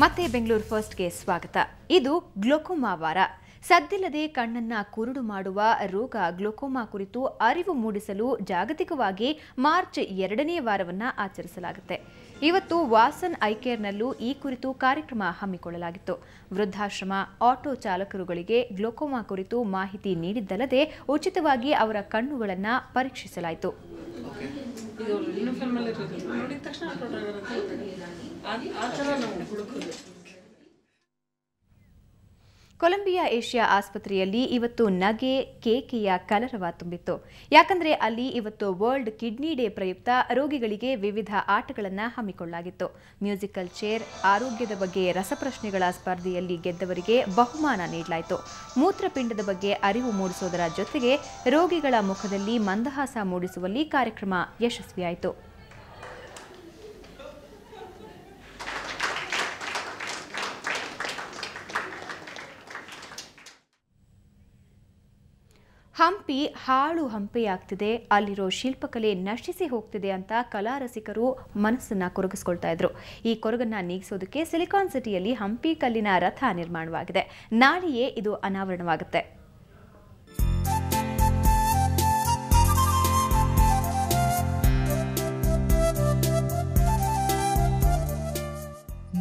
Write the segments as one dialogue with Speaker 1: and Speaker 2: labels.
Speaker 1: ಮತ್ತೆ ಬೆಂಗಳೂರು ಫಸ್ಟ್ಗೆ ಸ್ವಾಗತ. ಇದು ಗ್ಲೋಕೋಮಾ ವಾರ. ಸದ್ದಿಲ್ಲದೆ ಕಣ್ಣನ್ನ ಕುರುಡು ಮಾಡುವ ರೋಗ ಗ್ಲೋಕೋಮಾ ಕುರಿತು ಅರಿವು ಮೂಡಿಸಲು ಜಾಗತಿಕವಾಗಿ ಮಾರ್ಚ್ 2ನೇ ವಾರವನ್ನು ಆಚರಿಸಲಾಗುತ್ತೆ. ಇವತ್ತು ವಾಸನ್ ಐ ಕೇರ್ನಲ್ಲೂ ಈ ಕುರಿತು ಕಾರ್ಯಕ್ರಮ ಹಮ್ಮಿಕೊಳ್ಳಲಾಗಿತ್ತು. ವೃದ್ಧಾಶ್ರಮ, ಆಟೋ ಚಾಲಕರುಗಳಿಗೆ ಗ್ಲೋಕೋಮಾ ಕುರಿತು ಮಾಹಿತಿ ನೀಡಿದ್ದಲ್ಲದೆ ಉಚಿತವಾಗಿ ಅವರ ಕಣ್ಣುಗಳನ್ನು ಪರೀಕ್ಷಿಸಲಾಯಿತು. ಕೊಲಂಬಿಯಾ ಏಷ್ಯಾ ಆಸ್ಪತ್ರೆಯಲ್ಲಿ ಇವತ್ತು ನಗೆ ಕೇಕೆಯ ಕಲರವ ತುಂಬಿತ್ತು. ಯಾಕಂದ್ರೆ ಅಲ್ಲಿ ಇವತ್ತು ವರ್ಲ್ಡ್ ಕಿಡ್ನಿ ಡೇ ಪ್ರಯುಕ್ತ ರೋಗಿಗಳಿಗೆ ವಿವಿಧ ಆಟಗಳನ್ನು ಹಮ್ಮಿಕೊಳ್ಳಲಾಗಿತ್ತು. ಮ್ಯೂಸಿಕಲ್ ಚೇರ್, ಆರೋಗ್ಯದ ಬಗ್ಗೆ ರಸಪ್ರಶ್ನೆಗಳ ಸ್ಪರ್ಧೆಯಲ್ಲಿ ಗೆದ್ದವರಿಗೆ ಬಹುಮಾನ ನೀಡಲಾಯಿತು. ಮೂತ್ರಪಿಂಡದ ಬಗ್ಗೆ ಅರಿವು ಮೂಡಿಸುವುದರ ಜೊತೆಗೆ ರೋಗಿಗಳ ಮುಖದಲ್ಲಿ ಮಂದಹಾಸ ಮೂಡಿಸುವಲ್ಲಿ ಕಾರ್ಯಕ್ರಮ ಯಶಸ್ವಿಯಾಯಿತು. ಹಂಪಿ ಹಾಳು ಹಂಪೆಯಾಗ್ತಿದೆ, ಅಲ್ಲಿರೋ ಶಿಲ್ಪಕಲೆ ನಶಿಸಿ ಹೋಗ್ತಿದೆ ಅಂತ ಕಲಾ ರಸಿಕರು ಮನಸ್ಸನ್ನ ಕೊರಗಿಸ್ಕೊಳ್ತಾ ಇದ್ರು. ಈ ಕೊರಗನ್ನ ನೀಗಿಸೋದಕ್ಕೆ ಸಿಲಿಕಾನ್ ಸಿಟಿಯಲ್ಲಿ ಹಂಪಿ ಕಲ್ಲಿನ ರಥ ನಿರ್ಮಾಣವಾಗಿದೆ. ನಾಳೆಯೇ ಇದು ಅನಾವರಣವಾಗುತ್ತೆ.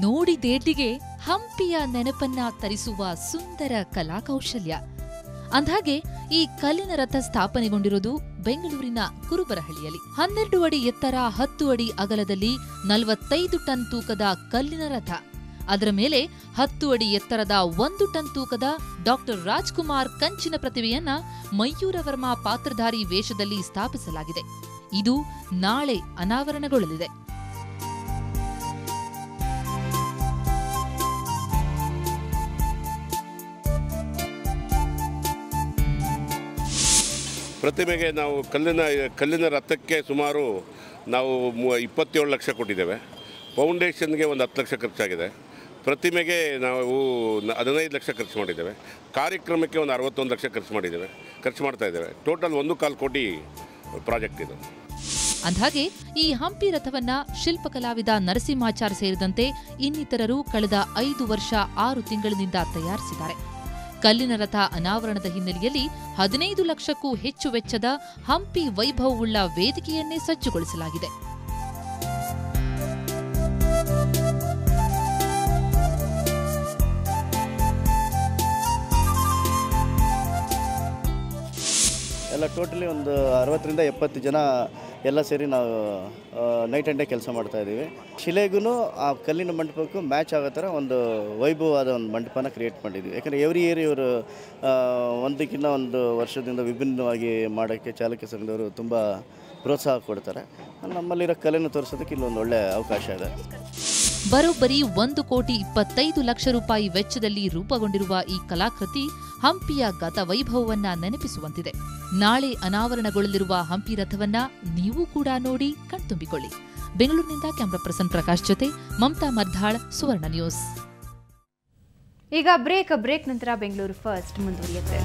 Speaker 2: ನೋಡಿದೇಟಿಗೆ ಹಂಪಿಯ ನೆನಪನ್ನ ತರಿಸುವ ಸುಂದರ ಕಲಾಕೌಶಲ್ಯ. ಅಂದ್ಹಾಗೆ ಈ ಕಲ್ಲಿನ ರಥ ಸ್ಥಾಪನೆಗೊಂಡಿರೋದು ಬೆಂಗಳೂರಿನ ಕುರುಬರಹಳ್ಳಿಯಲ್ಲಿ. 12 ಅಡಿ ಎತ್ತರ, 10 ಅಡಿ ಅಗಲದಲ್ಲಿ 45 ಟನ್ ತೂಕದ ಕಲ್ಲಿನ ರಥ. ಅದರ ಮೇಲೆ 10 ಅಡಿ ಎತ್ತರದ 1 ಟನ್ ತೂಕದ ಡಾಕ್ಟರ್ ರಾಜ್ಕುಮಾರ್ ಕಂಚಿನ ಪ್ರತಿಭೆಯನ್ನ ಮಯೂರ ವರ್ಮಾ ಪಾತ್ರಧಾರಿ ವೇಷದಲ್ಲಿ ಸ್ಥಾಪಿಸಲಾಗಿದೆ. ಇದು ನಾಳೆ ಅನಾವರಣಗೊಳ್ಳಲಿದೆ.
Speaker 3: ಪ್ರತಿಮೆಗೆ ನಾವು ಕಲ್ಲಿನ ರಥಕ್ಕೆ ಸುಮಾರು ನಾವು 27 ಲಕ್ಷ ಕೊಟ್ಟಿದ್ದೇವೆ. ಫೌಂಡೇಶನ್ಗೆ ಒಂದು 10 ಲಕ್ಷ ಖರ್ಚಾಗಿದೆ. ಪ್ರತಿಮೆಗೆ ನಾವು 15 ಲಕ್ಷ ಖರ್ಚು ಮಾಡಿದ್ದೇವೆ. ಕಾರ್ಯಕ್ರಮಕ್ಕೆ ಒಂದು 61 ಲಕ್ಷ ಖರ್ಚು ಮಾಡ್ತಾ ಇದ್ದೇವೆ. ಟೋಟಲ್ 1.25 ಕೋಟಿ ಪ್ರಾಜೆಕ್ಟ್ ಇದು.
Speaker 2: ಅಂದ್ಹಾಗೆ ಈ ಹಂಪಿ ರಥವನ್ನ ಶಿಲ್ಪಕಲಾವಿದ ನರಸಿಂಹಾಚಾರ್ ಸೇರಿದಂತೆ ಇನ್ನಿತರರು ಕಳೆದ 5 ವರ್ಷ 6 ತಿಂಗಳಿನಿಂದ ತಯಾರಿಸಿದ್ದಾರೆ. ಕಲ್ಲಿನ ರಥ ಅನಾವರಣದ ಹಿನ್ನೆಲೆಯಲ್ಲಿ 15 ಲಕ್ಷಕ್ಕೂ ಹೆಚ್ಚು ವೆಚ್ಚದ ಹಂಪಿ ವೈಭವವುಳ್ಳ ವೇದಿಕೆಯನ್ನೇ ಸಜ್ಜುಗೊಳಿಸಲಾಗಿದೆ.
Speaker 4: ಎಲ್ಲ ಟೋಟಲಿ ಒಂದು 60ರಿಂದ 70 ಜನ ಎಲ್ಲ ಸೇರಿ ನಾವು ನೈಟ್ ಆ್ಯಂಡ್ ಡೇ ಕೆಲಸ ಮಾಡ್ತಾಯಿದ್ದೀವಿ. ಶಿಲೆಗೂ ಆ ಕಲ್ಲಿನ ಮಂಟಪಕ್ಕೂ ಮ್ಯಾಚ್ ಆಗೋ ಥರ ಒಂದು ವೈಭವವಾದ ಒಂದು ಮಂಟಪನ ಕ್ರಿಯೇಟ್ ಮಾಡಿದ್ವಿ. ಯಾಕಂದರೆ ಎವ್ರಿ ಇಯರ್ ಇವರು ಒಂದಕ್ಕಿಂತ ಒಂದು ವರ್ಷದಿಂದ ವಿಭಿನ್ನವಾಗಿ ಮಾಡೋಕ್ಕೆ ಚಾಲಕ ಸಂಘದವರು ತುಂಬ ಪ್ರೋತ್ಸಾಹ ಕೊಡ್ತಾರೆ. ನಮ್ಮಲ್ಲಿರೋ ಕಲೆಯನ್ನು ತೋರಿಸೋದಕ್ಕೆ ಇಲ್ಲೊಂದು ಒಳ್ಳೆ ಅವಕಾಶ ಇದೆ.
Speaker 2: ಬರೋಬ್ಬರಿ 1,25 ಲಕ್ಷ ರೂಪಾಯಿ ವೆಚ್ಚದಲ್ಲಿ ರೂಪುಗೊಂಡಿರುವ ಈ ಕಲಾಕೃತಿ ಹಂಪಿಯ ಗತ ವೈಭವವನ್ನ ನೆನಪಿಸುವಂತಿದೆ. ನಾಳೆ ಅನಾವರಣಗೊಳ್ಳಲಿರುವ ಹಂಪಿ ರಥವನ್ನ ನೀವು ಕೂಡ ನೋಡಿ ಕಣ್ತುಂಬಿಕೊಳ್ಳಿ. ಬೆಂಗಳೂರಿನಿಂದ ಕ್ಯಾಮರಾ ಪರ್ಸನ್ ಪ್ರಕಾಶ್ ಜೊತೆ ಮಮತಾ ಮರ್ಧಾಳ್, ಸುವರ್ಣ ನ್ಯೂಸ್.
Speaker 1: ಈಗ ಬ್ರೇಕ್ ನಂತರ ಬೆಂಗಳೂರು ಫಸ್ಟ್ ಮುಂದುವರಿಯುತ್ತೆ.